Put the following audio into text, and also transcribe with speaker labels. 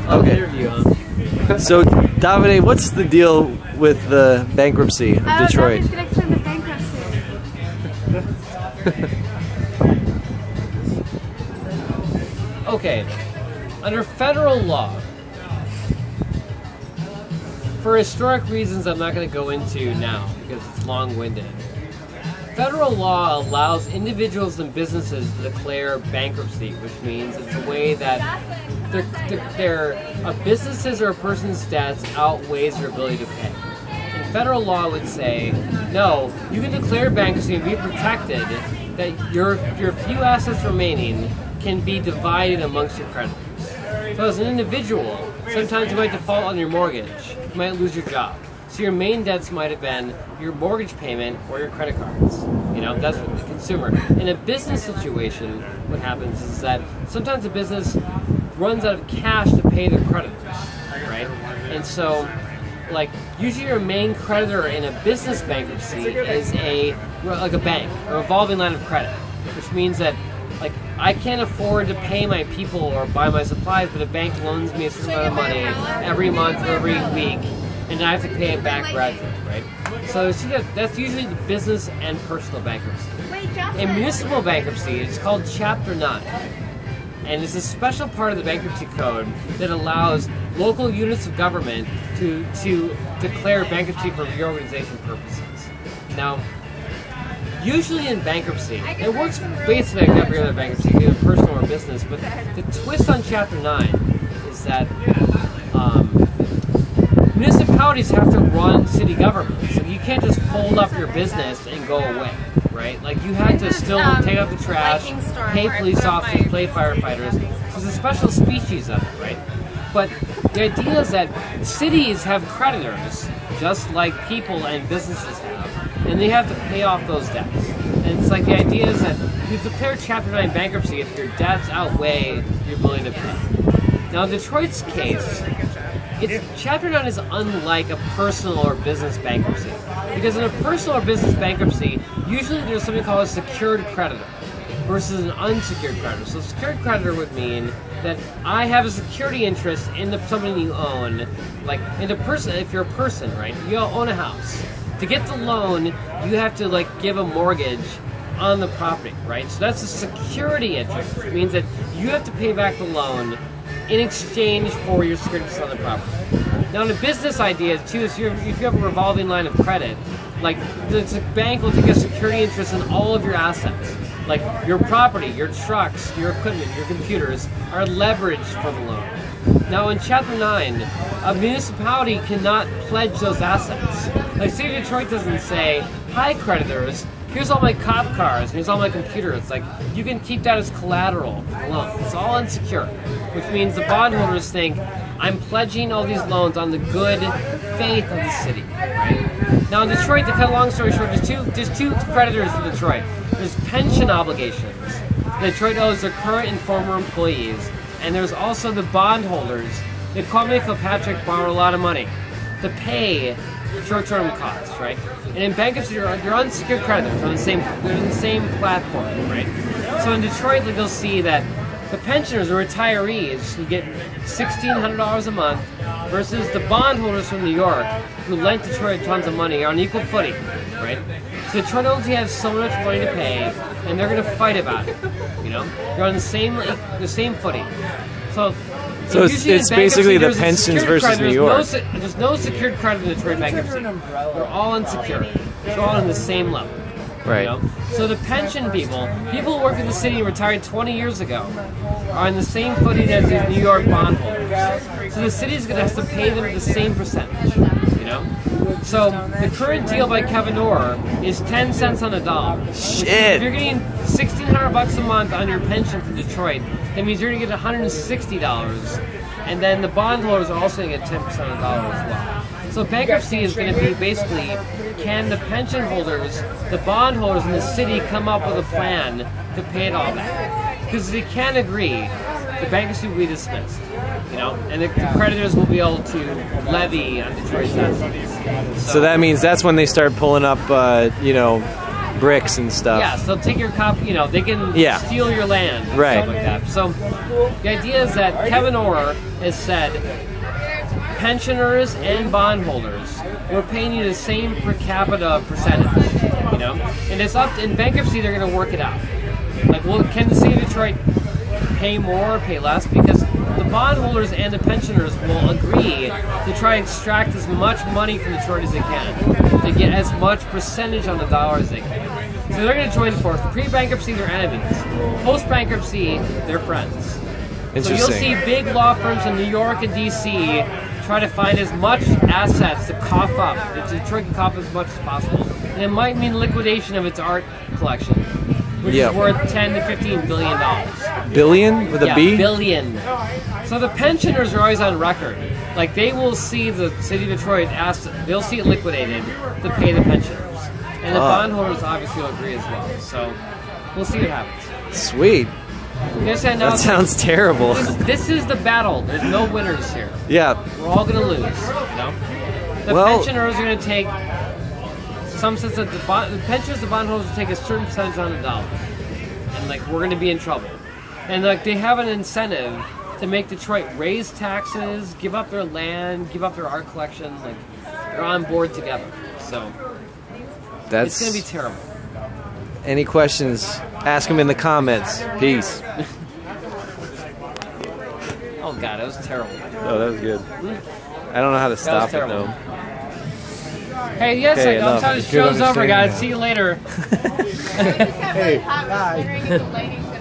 Speaker 1: Okay. So, Davidde, what's the deal with the bankruptcy of Detroit?
Speaker 2: Davidde's going to explain the bankruptcy.
Speaker 3: Okay. Under federal law, for historic reasons I'm not going to go into now because it's long-winded, federal law allows individuals and businesses to declare bankruptcy, which means it's a way that a business's or a person's debts outweighs their ability to pay. And federal law would say, no, you can declare bankruptcy and be protected that your few assets remaining can be divided amongst your creditors. So as an individual, sometimes you might default on your mortgage, you might lose your job. So your main debts might have been your mortgage payment or your credit cards. That's for the consumer. In a business situation, what happens is that sometimes a business runs out of cash to pay their creditors, right? And so, usually your main creditor in a business bankruptcy is a bank, a revolving line of credit, which means that, I can't afford to pay my people or buy my supplies, but a bank loans me a certain amount of money every month or every week, and I have to pay it back gradually, right? So that's usually the business and personal bankruptcy. In municipal bankruptcy, it's called Chapter 9. And it's a special part of the bankruptcy code that allows local units of government to declare bankruptcy for reorganization purposes. Now, usually in bankruptcy, it works basically like every other bankruptcy, either personal or business, but the twist on Chapter 9 is that municipalities have to run city government. So you can't just fold up your business and go away, right? You have to still take out the trash, pay police officers, pay firefighters. So there's a special species of it, right? But the idea is that cities have creditors, just like people and businesses have, and they have to pay off those debts. And it's the idea is that you declare Chapter 9 bankruptcy if your debts outweigh your ability to pay. Now, in Detroit's case, Chapter 9 is unlike a personal or business bankruptcy. Because in a personal or business bankruptcy, usually there's something called a secured creditor versus an unsecured creditor. So a secured creditor would mean that I have a security interest in something you own. If you're a person, right? You own a house. To get the loan, you have to give a mortgage on the property, right? So that's a security interest, which means that you have to pay back the loan in exchange for your security interest on the property. Now, the business idea too is if you have a revolving line of credit, the bank will take a security interest in all of your assets. Your property, your trucks, your equipment, your computers are leveraged for the loan. Now, in Chapter 9, a municipality cannot pledge those assets. City of Detroit doesn't say, hi creditors, here's all my cop cars, here's all my computers. You can keep that as collateral for the loan. It's all unsecured, which means the bondholders think, I'm pledging all these loans on the good faith of the city, right? Now in Detroit, to cut a long story short, there's two creditors in Detroit. There's pension obligations that Detroit owes their current and former employees, and there's also the bondholders that Kwame Kilpatrick borrowed a lot of money to pay short-term costs, right? And in bankruptcy, you're unsecured creditors. They're on the same platform, right? So in Detroit, you'll see that the pensioners or retirees who get $1,600 a month versus the bondholders from New York who lent Detroit tons of money are on equal footing, right? So Detroit only has so much money to pay, and they're going to fight about it. They're on the same footing. So it's basically the pensions versus New York. There's no secured credit in Detroit bankruptcy. They're all unsecured. They're all on the same level.
Speaker 1: Right.
Speaker 3: So the pension people who work in the city and retired 20 years ago, are on the same footing as the New York bondholders. So the city's going to have to pay them the same percentage. So the current deal by Kevin Orr is 10 cents on the dollar.
Speaker 1: Shit.
Speaker 3: If you're getting $1,600 a month on your pension from Detroit, that means you're going to get $160, and then the bondholders are also going to get 10% of the dollar as well. So bankruptcy is going to be basically, can the pension holders, the bondholders in the city come up with a plan to pay it all back? Because if they can't agree, the bankruptcy will be dismissed, and the creditors will be able to levy on Detroit's assets.
Speaker 1: So that means that's when they start pulling up, bricks and stuff.
Speaker 3: Yeah, so take your copy. You know, they can steal your land, and
Speaker 1: right?
Speaker 3: Stuff like that. So the idea is that Kevin Orr has said, pensioners and bondholders, we're paying you the same per capita percentage. You know, and it's up in bankruptcy. They're going to work it out. Like, well, can the city of Detroit pay more, pay less? Because the bondholders and the pensioners will agree to try and extract as much money from Detroit as they can, to get as much percentage on the dollar as they can. So they're going to join forces. Pre-bankruptcy, they're enemies. Post-bankruptcy, they're friends. So you'll see big law firms in New York and D.C. try to find as much assets to cough up, that Detroit can cough as much as possible. And it might mean liquidation of its art collection, which is worth $10 to $15 billion.
Speaker 1: Billion with a B?
Speaker 3: Billion. So the pensioners are always on record. Like, they will see the city of Detroit they'll see it liquidated to pay the pensioners. And the bondholders obviously will agree as well. So we'll see what happens.
Speaker 1: Sweet. That sounds terrible.
Speaker 3: This is the battle. There's no winners here.
Speaker 1: Yeah.
Speaker 3: We're all going to lose. You know? The pensioners are going to take some sense of the pensioners, the bondholders will take a certain percentage on the dollar. And, like, we're going to be in trouble. And, like, they have an incentive to make Detroit raise taxes, give up their land, give up their art collection. Like, they're on board together. So it's going to be terrible.
Speaker 1: Any questions, ask them in the comments. Peace.
Speaker 3: Oh, God, that was terrible.
Speaker 1: Oh, that was good. I don't know how to stop it, though.
Speaker 3: Hey, yes, okay, I'm sorry, the show's over, guys. See you later.
Speaker 2: Hey, bye.